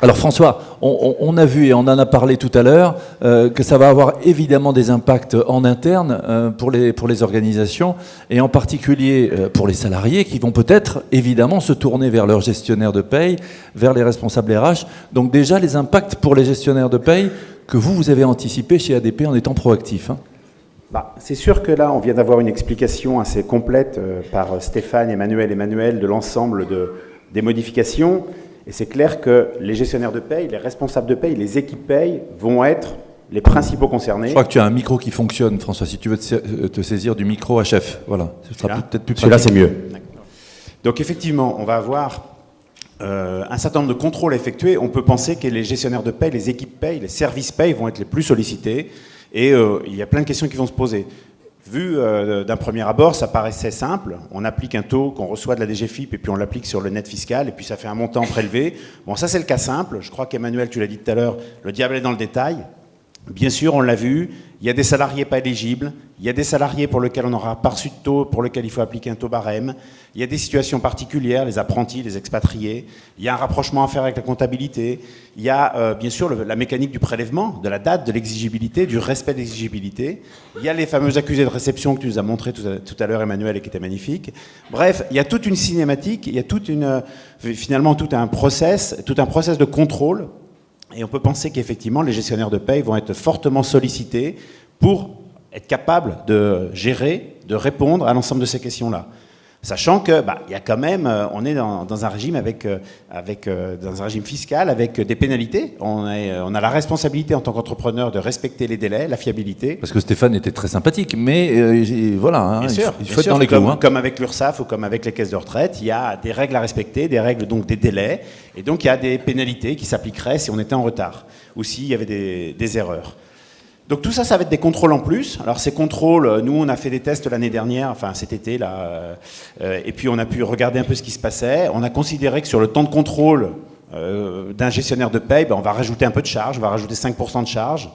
Alors François, on a vu et on en a parlé tout à l'heure que ça va avoir évidemment des impacts en interne pour les organisations et en particulier pour les salariés qui vont peut-être évidemment se tourner vers leur gestionnaire de paye, vers les responsables RH. Donc déjà les impacts pour les gestionnaires de paye que vous avez anticipés chez ADP en étant proactif. C'est sûr que là on vient d'avoir une explication assez complète par Stéphane, Emmanuel de l'ensemble des modifications. Et c'est clair que les gestionnaires de paye, les responsables de paye, les équipes paye vont être les principaux concernés. Je crois que tu as un micro qui fonctionne, François, si tu veux te saisir du micro HF. Voilà, ce sera peut-être plus pratique. Celui-là, c'est mieux. Donc effectivement, on va avoir un certain nombre de contrôles à effectuer. On peut penser que les gestionnaires de paye, les équipes paye, les services paye vont être les plus sollicités. Et il y a plein de questions qui vont se poser. Vu d'un premier abord, ça paraissait simple. On applique un taux qu'on reçoit de la DGFiP et puis on l'applique sur le net fiscal et puis ça fait un montant prélevé. Bon, ça c'est le cas simple. Je crois qu'Emmanuel, tu l'as dit tout à l'heure, le diable est dans le détail. Bien sûr, on l'a vu, il y a des salariés pas éligibles, il y a des salariés pour lesquels on n'aura pas reçu de taux, pour lesquels il faut appliquer un taux barème, il y a des situations particulières, les apprentis, les expatriés, il y a un rapprochement à faire avec la comptabilité, il y a bien sûr la mécanique du prélèvement, de la date, de l'exigibilité, du respect de l'exigibilité, il y a les fameux accusés de réception que tu nous as montré tout à l'heure, Emmanuel, et qui était magnifique. Bref, il y a toute une cinématique, il y a finalement tout un process de contrôle. Et on peut penser qu'effectivement, les gestionnaires de paye vont être fortement sollicités pour être capables de gérer, de répondre à l'ensemble de ces questions-là. Sachant que, il y a quand même, on est dans un régime dans un régime fiscal avec des pénalités. On a la responsabilité en tant qu'entrepreneur de respecter les délais, la fiabilité. Parce que Stéphane était très sympathique, mais voilà, bien sûr, il faut être dans les clous. Comme avec l'URSSAF ou comme avec les caisses de retraite, il y a des règles à respecter, des règles donc des délais, et donc il y a des pénalités qui s'appliqueraient si on était en retard ou s'il y avait des erreurs. Donc tout ça, ça va être des contrôles en plus. Alors ces contrôles, nous on a fait des tests l'année dernière, enfin cet été là, et puis on a pu regarder un peu ce qui se passait. On a considéré que sur le temps de contrôle d'un gestionnaire de paye, on va rajouter un peu de charge, on va rajouter 5% de charge.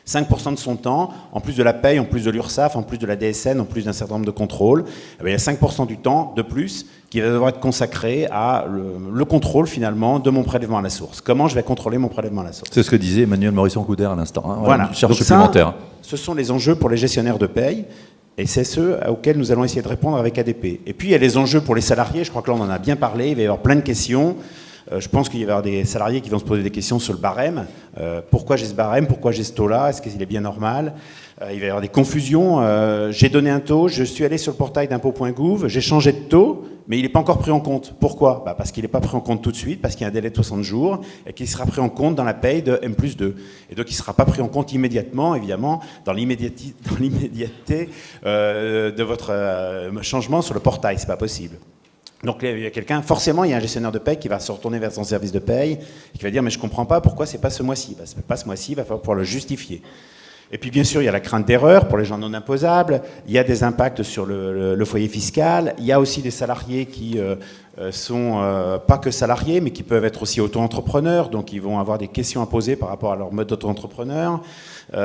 5% de son temps, en plus de la paye, en plus de l'URSSAF, en plus de la DSN, en plus d'un certain nombre de contrôles, il y a 5% du temps de plus qui va devoir être consacré à le contrôle finalement de mon prélèvement à la source. Comment je vais contrôler mon prélèvement à la source? C'est ce que disait Emmanuel Morisson-Couder à l'instant. Voilà. Une charge Donc supplémentaire. Ce sont les enjeux pour les gestionnaires de paye. Et c'est ceux auxquels nous allons essayer de répondre avec ADP. Et puis il y a les enjeux pour les salariés, je crois que là on en a bien parlé, il va y avoir plein de questions. Je pense qu'il va y avoir des salariés qui vont se poser des questions sur le barème. Pourquoi j'ai ce barème? Pourquoi j'ai ce taux-là? Est-ce qu'il est bien normal? Il va y avoir des confusions. J'ai donné un taux, je suis allé sur le portail d'impôt.gouv, j'ai changé de taux, mais il n'est pas encore pris en compte. Pourquoi? Parce qu'il n'est pas pris en compte tout de suite, parce qu'il y a un délai de 60 jours, et qu'il sera pris en compte dans la paye de M+2. Et donc il ne sera pas pris en compte immédiatement, évidemment, dans l'immédiateté de votre changement sur le portail. Ce n'est pas possible. Donc il y a quelqu'un, forcément il y a un gestionnaire de paye qui va se retourner vers son service de paye et qui va dire mais je ne comprends pas pourquoi c'est pas ce mois-ci. C'est pas ce mois-ci, il va falloir pouvoir le justifier. Et puis bien sûr il y a la crainte d'erreur pour les gens non imposables, il y a des impacts sur le foyer fiscal, il y a aussi des salariés qui sont pas que salariés mais qui peuvent être aussi auto-entrepreneurs, donc ils vont avoir des questions à poser par rapport à leur mode d'auto-entrepreneur. Il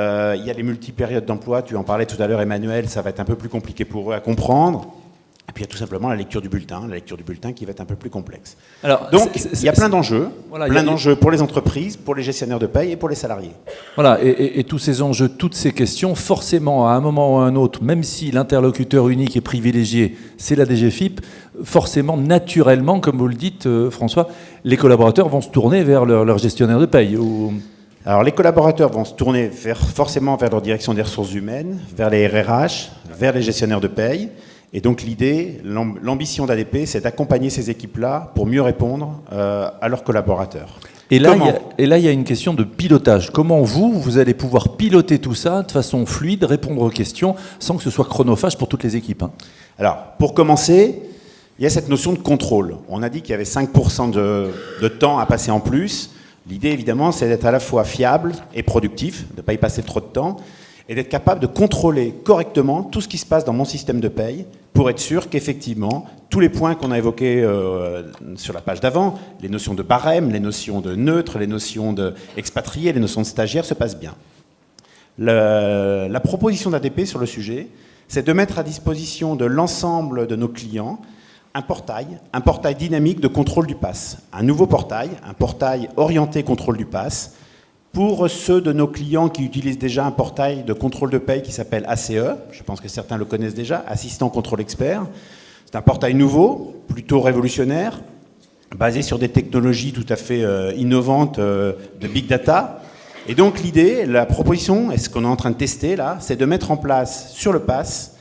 y a les multipériodes d'emploi, tu en parlais tout à l'heure Emmanuel, ça va être un peu plus compliqué pour eux à comprendre. Et puis il y a tout simplement la lecture du bulletin qui va être un peu plus complexe. Alors, donc il y a plein d'enjeux, d'enjeux pour les entreprises, pour les gestionnaires de paye et pour les salariés. Voilà, et tous ces enjeux, toutes ces questions, forcément à un moment ou à un autre, même si l'interlocuteur unique et privilégié, c'est la DGFiP, forcément, naturellement, comme vous le dites François, les collaborateurs vont se tourner vers leur gestionnaire de paye. Alors les collaborateurs vont se tourner forcément vers leur direction des ressources humaines, vers les RRH, vers les gestionnaires de paye. Et donc l'idée, l'ambition d'ADP, c'est d'accompagner ces équipes-là pour mieux répondre à leurs collaborateurs. Et là, il y a une question de pilotage. Comment vous allez pouvoir piloter tout ça de façon fluide, répondre aux questions, sans que ce soit chronophage pour toutes les équipes? Alors, pour commencer, il y a cette notion de contrôle. On a dit qu'il y avait 5% de temps à passer en plus. L'idée, évidemment, c'est d'être à la fois fiable et productif, de ne pas y passer trop de temps, et d'être capable de contrôler correctement tout ce qui se passe dans mon système de paye pour être sûr qu'effectivement, tous les points qu'on a évoqués sur la page d'avant, les notions de barème, les notions de neutre, les notions d'expatriés, les notions de stagiaires se passent bien. La proposition d'ADP sur le sujet, c'est de mettre à disposition de l'ensemble de nos clients un portail dynamique de contrôle du pass. Un nouveau portail, un portail orienté contrôle du pass, pour ceux de nos clients qui utilisent déjà un portail de contrôle de paye qui s'appelle ACE, je pense que certains le connaissent déjà, Assistant Contrôle Expert. C'est un portail nouveau, plutôt révolutionnaire, basé sur des technologies tout à fait innovantes de big data. Et donc l'idée, la proposition, et ce qu'on est en train de tester là, c'est de mettre en place sur le pass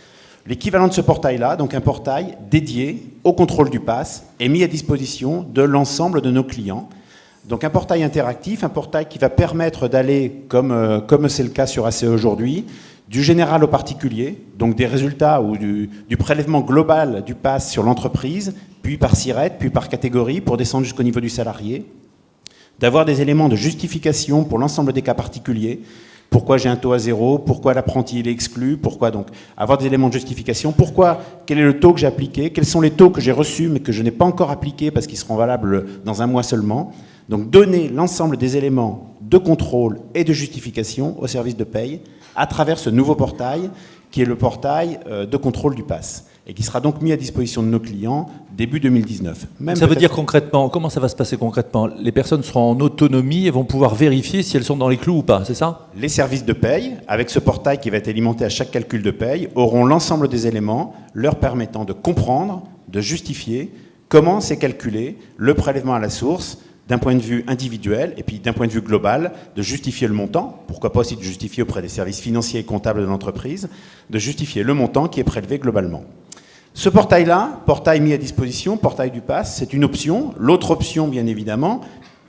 l'équivalent de ce portail-là, donc un portail dédié au contrôle du pass et mis à disposition de l'ensemble de nos clients. Donc un portail interactif, un portail qui va permettre d'aller, comme c'est le cas sur ACE aujourd'hui, du général au particulier, donc des résultats ou du prélèvement global du pass sur l'entreprise, puis par SIRET, puis par catégorie, pour descendre jusqu'au niveau du salarié, d'avoir des éléments de justification pour l'ensemble des cas particuliers, pourquoi j'ai un taux à zéro, pourquoi l'apprenti il est exclu, pourquoi donc avoir des éléments de justification, quel est le taux que j'ai appliqué, quels sont les taux que j'ai reçus mais que je n'ai pas encore appliqués parce qu'ils seront valables dans un mois seulement. Donc donner l'ensemble des éléments de contrôle et de justification au service de paye à travers ce nouveau portail qui est le portail de contrôle du pass et qui sera donc mis à disposition de nos clients début 2019. Ça veut dire concrètement, comment ça va se passer concrètement? Les personnes seront en autonomie et vont pouvoir vérifier si elles sont dans les clous ou pas, c'est ça? Les services de paye, avec ce portail qui va être alimenté à chaque calcul de paye, auront l'ensemble des éléments leur permettant de comprendre, de justifier comment c'est calculé le prélèvement à la source, d'un point de vue individuel et puis d'un point de vue global, de justifier le montant, pourquoi pas aussi de justifier auprès des services financiers et comptables de l'entreprise, de justifier le montant qui est prélevé globalement. Ce portail-là, portail mis à disposition, portail du pass, c'est une option. L'autre option, bien évidemment,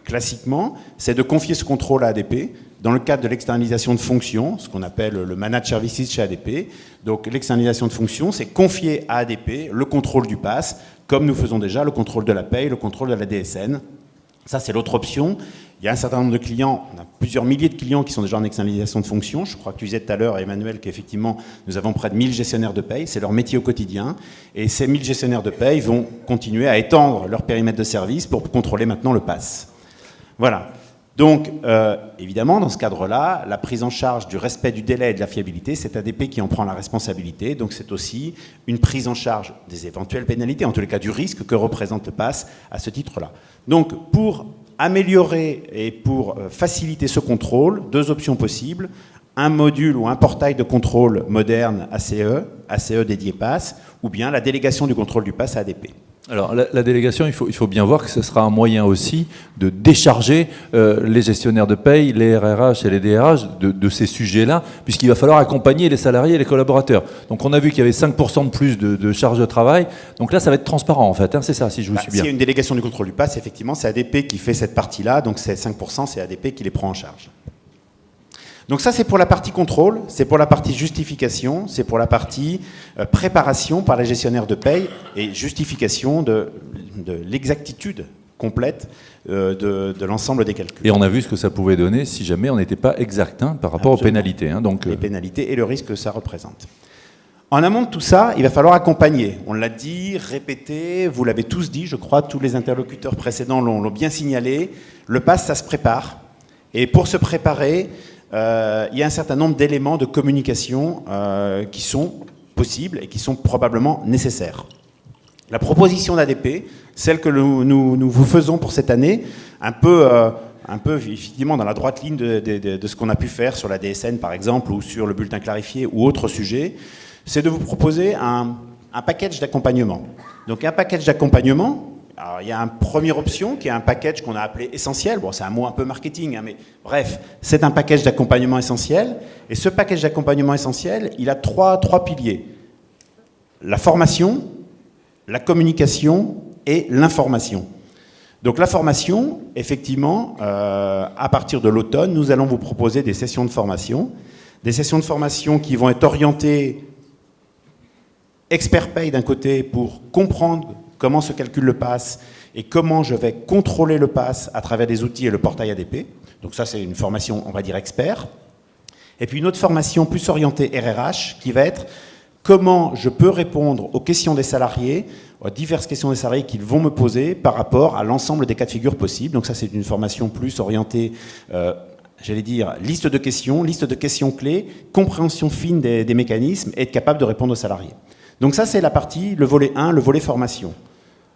classiquement, c'est de confier ce contrôle à ADP dans le cadre de l'externalisation de fonctions, ce qu'on appelle le Managed Services chez ADP. Donc l'externalisation de fonctions, c'est confier à ADP le contrôle du pass, comme nous faisons déjà le contrôle de la paye, le contrôle de la DSN. Ça, c'est l'autre option. Il y a un certain nombre de clients, on a plusieurs milliers de clients qui sont déjà en externalisation de fonctions. Je crois que tu disais tout à l'heure, Emmanuel, qu'effectivement, nous avons près de 1000 gestionnaires de paye. C'est leur métier au quotidien. Et ces 1000 gestionnaires de paye vont continuer à étendre leur périmètre de service pour contrôler maintenant le pass. Voilà. Donc, évidemment, dans ce cadre-là, la prise en charge du respect du délai et de la fiabilité, c'est ADP qui en prend la responsabilité. Donc, c'est aussi une prise en charge des éventuelles pénalités, en tous les cas du risque que représente le pass à ce titre-là. Donc, pour améliorer et pour faciliter ce contrôle, deux options possibles. Un module ou un portail de contrôle moderne ACE dédié pass, ou bien la délégation du contrôle du pass à ADP. Alors la délégation, il faut bien voir que ce sera un moyen aussi de décharger les gestionnaires de paye, les RRH et les DRH de ces sujets-là, puisqu'il va falloir accompagner les salariés et les collaborateurs. Donc on a vu qu'il y avait 5% de plus de charges de travail, donc là ça va être transparent en fait, hein, c'est ça si je vous suis bien. S'il y a une délégation du contrôle du pass, effectivement c'est ADP qui fait cette partie-là, donc c'est 5%, c'est ADP qui les prend en charge. Donc ça, c'est pour la partie contrôle, c'est pour la partie justification, c'est pour la partie préparation par les gestionnaires de paye et justification de l'exactitude complète de l'ensemble des calculs. Et on a vu ce que ça pouvait donner si jamais on n'était pas exact par rapport aux pénalités. Hein, donc, les pénalités et le risque que ça représente. En amont de tout ça, il va falloir accompagner. On l'a dit, répété, vous l'avez tous dit, je crois, tous les interlocuteurs précédents l'ont bien signalé. Le pass, ça se prépare. Et pour se préparer, il y a un certain nombre d'éléments de communication qui sont possibles et qui sont probablement nécessaires. La proposition d'ADP, celle que nous vous faisons pour cette année, un peu effectivement dans la droite ligne de ce qu'on a pu faire sur la DSN par exemple, ou sur le bulletin clarifié ou autre sujet, c'est de vous proposer un package d'accompagnement. Donc un package d'accompagnement. Alors, il y a une première option qui est un package qu'on a appelé essentiel. Bon, c'est un mot un peu marketing, hein, mais bref, c'est un package d'accompagnement essentiel. Et ce package d'accompagnement essentiel, il a trois piliers. La formation, la communication et l'information. Donc la formation, effectivement, à partir de l'automne, nous allons vous proposer des sessions de formation. Des sessions de formation qui vont être orientées expert paye d'un côté pour comprendre comment se calcule le pass et comment je vais contrôler le pass à travers des outils et le portail ADP. Donc ça, c'est une formation, on va dire, expert. Et puis une autre formation plus orientée RRH qui va être comment je peux répondre aux questions des salariés, aux diverses questions des salariés qu'ils vont me poser par rapport à l'ensemble des cas de figure possibles. Donc ça, c'est une formation plus orientée, j'allais dire, liste de questions clés, compréhension fine des mécanismes et être capable de répondre aux salariés. Donc ça, c'est la partie, le volet 1, le volet formation.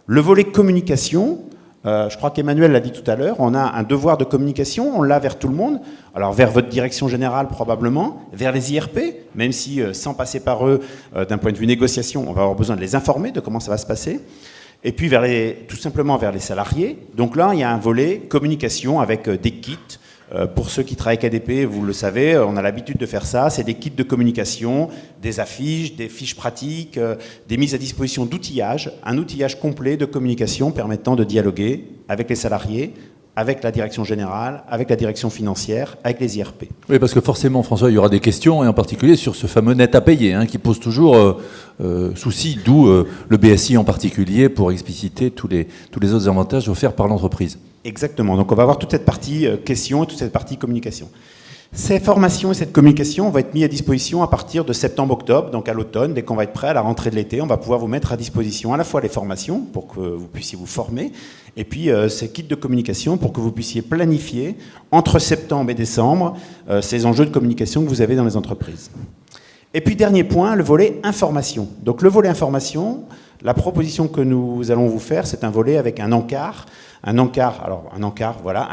Le volet communication, je crois qu'Emmanuel l'a dit tout à l'heure, on a un devoir de communication, on l'a vers tout le monde, alors vers votre direction générale probablement, vers les IRP, même si sans passer par eux, d'un point de vue négociation, on va avoir besoin de les informer de comment ça va se passer, et puis tout simplement vers les salariés. Donc là, il y a un volet communication avec des kits. Pour ceux qui travaillent avec ADP, vous le savez, on a l'habitude de faire ça, c'est des kits de communication, des affiches, des fiches pratiques, des mises à disposition d'outillage, un outillage complet de communication permettant de dialoguer avec les salariés, avec la direction générale, avec la direction financière, avec les IRP. Oui, parce que forcément, François, il y aura des questions, et en particulier sur ce fameux net à payer, qui pose toujours souci, d'où le BSI en particulier, pour expliciter tous les autres avantages offerts par l'entreprise. Exactement. Donc on va avoir toute cette partie questions et toute cette partie communication. Ces formations et cette communication vont être mis à disposition à partir de septembre-octobre, donc à l'automne, dès qu'on va être prêt à la rentrée de l'été, on va pouvoir vous mettre à disposition à la fois les formations pour que vous puissiez vous former, et puis ces kits de communication pour que vous puissiez planifier entre septembre et décembre ces enjeux de communication que vous avez dans les entreprises. Et puis dernier point, le volet information. Donc le volet information, la proposition que nous allons vous faire, c'est un volet avec un encart, voilà,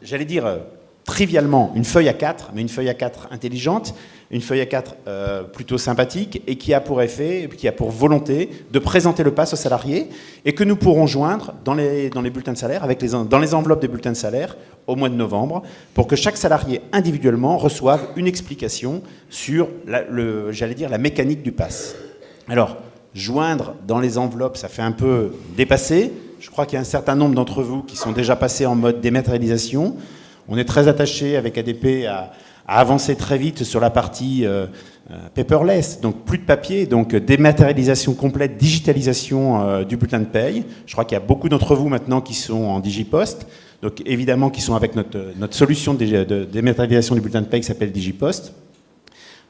j'allais dire trivialement une feuille A4, mais une feuille A4 intelligente, une feuille A4 plutôt sympathique et qui a pour effet, qui a pour volonté de présenter le pass aux salariés et que nous pourrons joindre dans les bulletins de salaire, dans les enveloppes des bulletins de salaire au mois de novembre, pour que chaque salarié individuellement reçoive une explication sur la mécanique du pass. Alors, joindre dans les enveloppes, ça fait un peu dépassé. Je crois qu'il y a un certain nombre d'entre vous qui sont déjà passés en mode dématérialisation. On est très attaché avec ADP à avancer très vite sur la partie paperless, donc plus de papier, donc dématérialisation complète, digitalisation du bulletin de paye. Je crois qu'il y a beaucoup d'entre vous maintenant qui sont en DigiPost, donc évidemment qui sont avec notre solution de dématérialisation du bulletin de paye qui s'appelle DigiPost.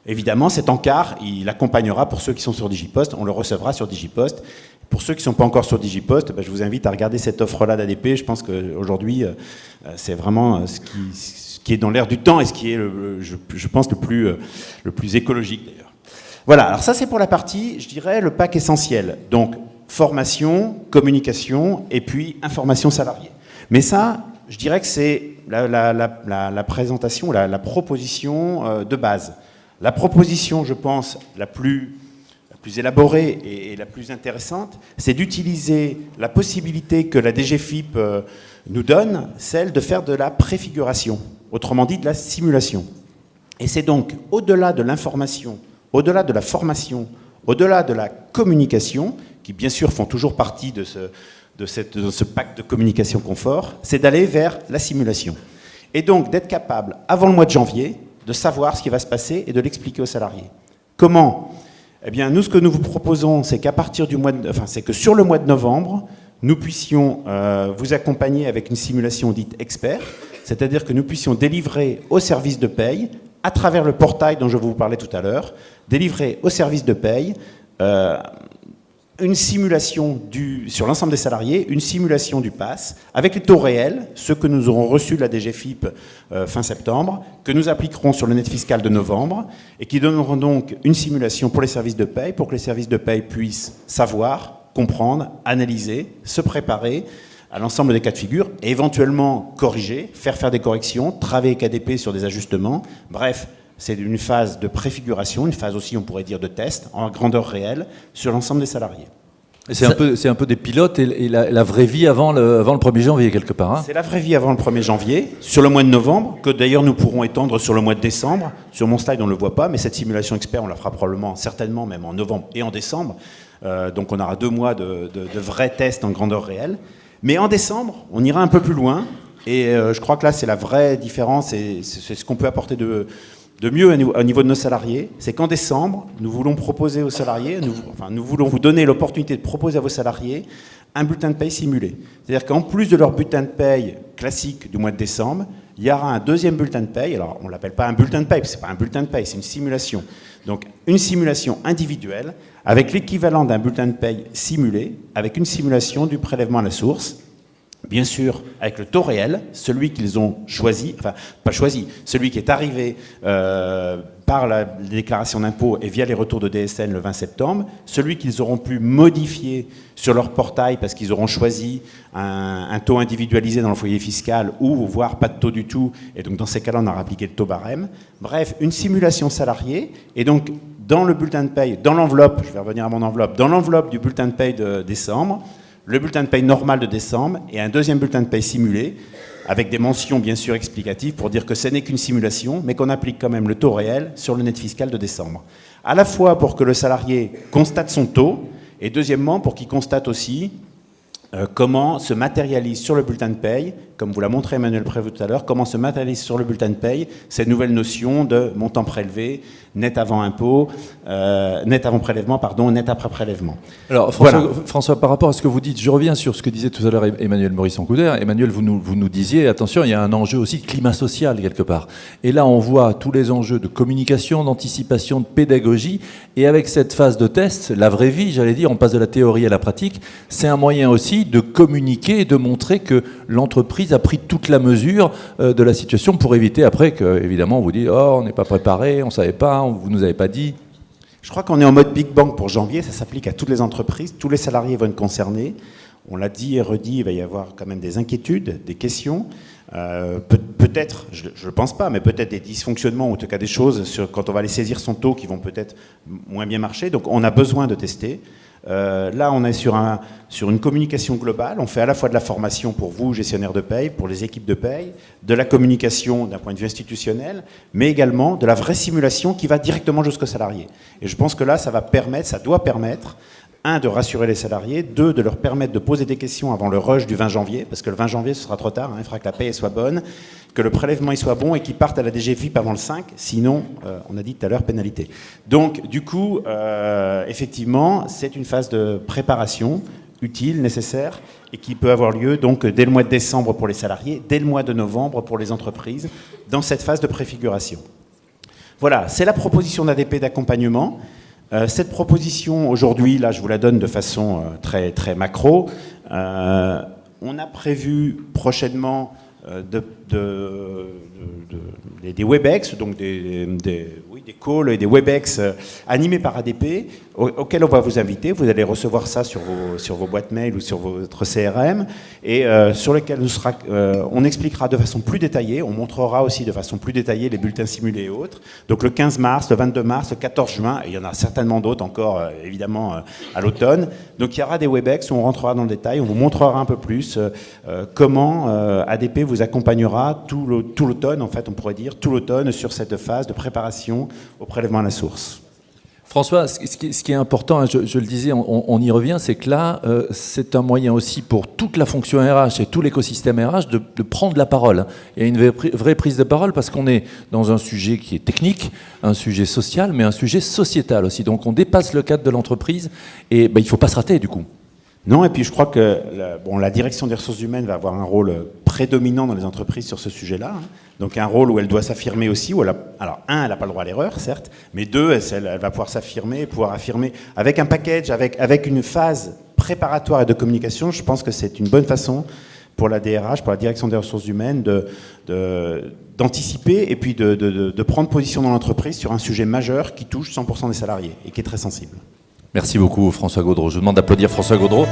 Évidemment, cet encart, il accompagnera pour ceux qui sont sur DigiPost, on le recevra sur DigiPost. Pour ceux qui ne sont pas encore sur DigiPost, je vous invite à regarder cette offre-là d'ADP. Je pense qu'aujourd'hui, c'est vraiment ce qui est dans l'air du temps et ce qui est, je pense, le plus écologique d'ailleurs. Voilà, alors ça c'est pour la partie, je dirais, le pack essentiel. Donc, formation, communication et puis information salariée. Mais ça, je dirais que c'est la présentation, la proposition de base. La proposition, je pense, la plus élaborée et la plus intéressante, c'est d'utiliser la possibilité que la DGFiP nous donne, celle de faire de la préfiguration, autrement dit de la simulation. Et c'est donc au-delà de l'information, au-delà de la formation, au-delà de la communication, qui bien sûr font toujours partie de ce pacte de communication confort, c'est d'aller vers la simulation. Et donc d'être capable, avant le mois de janvier, de savoir ce qui va se passer et de l'expliquer aux salariés. Comment ? Eh bien, nous, ce que nous vous proposons, c'est qu'à partir c'est que sur le mois de novembre, nous puissions vous accompagner avec une simulation dite expert, c'est-à-dire que nous puissions délivrer au service de paye, à travers le portail dont je vous parlais tout à l'heure, délivrer au service de paye une simulation sur l'ensemble des salariés, une simulation du pass, avec les taux réels, ceux que nous aurons reçus de la DGFiP fin septembre, que nous appliquerons sur le net fiscal de novembre, et qui donneront donc une simulation pour les services de paye, pour que les services de paye puissent savoir, comprendre, analyser, se préparer à l'ensemble des cas de figure, et éventuellement corriger, faire des corrections, travailler avec ADP sur des ajustements, bref. C'est une phase de préfiguration, une phase aussi, on pourrait dire, de test, en grandeur réelle, sur l'ensemble des salariés. C'est un peu des pilotes et la vraie vie avant le 1er janvier, quelque part. Hein. C'est la vraie vie avant le 1er janvier, sur le mois de novembre, que d'ailleurs nous pourrons étendre sur le mois de décembre. Sur mon slide, on ne le voit pas, mais cette simulation expert, on la fera probablement, certainement, même en novembre et en décembre. Donc on aura 2 mois de vrais tests en grandeur réelle. Mais en décembre, on ira un peu plus loin. Et je crois que là, c'est la vraie différence et c'est ce qu'on peut apporter de mieux au niveau de nos salariés, c'est qu'en décembre, nous voulons proposer aux salariés, nous voulons vous donner l'opportunité de proposer à vos salariés un bulletin de paye simulé. C'est-à-dire qu'en plus de leur bulletin de paye classique du mois de décembre, il y aura un deuxième bulletin de paye. Alors, on ne l'appelle pas un bulletin de paye, parce que ce n'est pas un bulletin de paye, c'est une simulation. Donc, une simulation individuelle avec l'équivalent d'un bulletin de paye simulé, avec une simulation du prélèvement à la source, bien sûr, avec le taux réel, celui qu'ils ont choisi, enfin, pas choisi, celui qui est arrivé par la déclaration d'impôt et via les retours de DSN le 20 septembre, celui qu'ils auront pu modifier sur leur portail parce qu'ils auront choisi un taux individualisé dans le foyer fiscal ou voire pas de taux du tout, et donc dans ces cas-là, on aura appliqué le taux barème. Bref, une simulation salariée, et donc dans le bulletin de paye, dans l'enveloppe, je vais revenir à mon enveloppe, dans l'enveloppe du bulletin de paye de décembre, le bulletin de paye normal de décembre et un deuxième bulletin de paye simulé, avec des mentions bien sûr explicatives pour dire que ce n'est qu'une simulation, mais qu'on applique quand même le taux réel sur le net fiscal de décembre. À la fois pour que le salarié constate son taux, et deuxièmement pour qu'il constate aussi comment se matérialise sur le bulletin de paye, comme vous l'a montré Emmanuel Prévost tout à l'heure, comment se matérialise sur le bulletin de paye cette nouvelle notion de montant prélevé, net avant impôt, net avant prélèvement, pardon, net après prélèvement. Alors François, par rapport à ce que vous dites, je reviens sur ce que disait tout à l'heure Emmanuel Morisson-Couder. Emmanuel, vous nous disiez, attention, il y a un enjeu aussi de climat social quelque part. Et là, on voit tous les enjeux de communication, d'anticipation, de pédagogie. Et avec cette phase de test, la vraie vie, j'allais dire, on passe de la théorie à la pratique, c'est un moyen aussi de communiquer et de montrer que l'entreprise a pris toute la mesure de la situation pour éviter après que, évidemment, on vous dit « Oh, on n'est pas préparé, on ne savait pas, vous ne nous avez pas dit ». Je crois qu'on est en mode Big Bang pour janvier, ça s'applique à toutes les entreprises, tous les salariés vont être concernés. On l'a dit et redit, il va y avoir quand même des inquiétudes, des questions. Peut-être, je ne pense pas, mais peut-être des dysfonctionnements, ou en tout cas des choses quand on va aller saisir son taux qui vont peut-être moins bien marcher. Donc on a besoin de tester. Là, on est sur une communication globale. On fait à la fois de la formation pour vous, gestionnaires de paye, pour les équipes de paye, de la communication d'un point de vue institutionnel, mais également de la vraie simulation qui va directement jusqu'aux salariés. Et je pense que là, ça doit permettre, un, de rassurer les salariés, deux, de leur permettre de poser des questions avant le rush du 20 janvier, parce que le 20 janvier, ce sera trop tard, il faudra que la paye soit bonne, que le prélèvement soit bon et qu'ils partent à la DGFiP avant le 5, sinon, on a dit tout à l'heure, pénalité. Donc, du coup, effectivement, c'est une phase de préparation utile, nécessaire, et qui peut avoir lieu donc dès le mois de décembre pour les salariés, dès le mois de novembre pour les entreprises, dans cette phase de préfiguration. Voilà, c'est la proposition d'ADP d'accompagnement. Cette proposition, aujourd'hui, là, je vous la donne de façon très, très macro. On a prévu prochainement des WebEx, donc des calls et des WebEx animés par ADP, auxquels on va vous inviter. Vous allez recevoir ça sur vos boîtes mail ou sur votre CRM, et sur lesquels on expliquera de façon plus détaillée, on montrera aussi de façon plus détaillée les bulletins simulés et autres. Donc le 15 mars, le 22 mars, le 14 juin, et il y en a certainement d'autres encore, évidemment, à l'automne. Donc il y aura des WebEx où on rentrera dans le détail, on vous montrera un peu plus comment ADP vous accompagnera tout l'automne, en fait, on pourrait dire, tout l'automne sur cette phase de préparation au prélèvement à la source. François, ce qui est important, je le disais, on y revient, c'est que là, c'est un moyen aussi pour toute la fonction RH et tout l'écosystème RH de prendre la parole. Il y a une vraie prise de parole parce qu'on est dans un sujet qui est technique, un sujet social, mais un sujet sociétal aussi. Donc on dépasse le cadre de l'entreprise et il ne faut pas se rater du coup. Non, et puis je crois que la direction des ressources humaines va avoir un rôle prédominant dans les entreprises sur ce sujet-là. Donc un rôle où elle doit s'affirmer aussi. Elle n'a pas le droit à l'erreur, certes, mais deux, elle va pouvoir s'affirmer, pouvoir affirmer avec un package, avec une phase préparatoire et de communication. Je pense que c'est une bonne façon pour la DRH, pour la direction des ressources humaines, d'anticiper et puis de prendre position dans l'entreprise sur un sujet majeur qui touche 100% des salariés et qui est très sensible. Merci beaucoup François Gaudreau. Je vous demande d'applaudir François Gaudreau.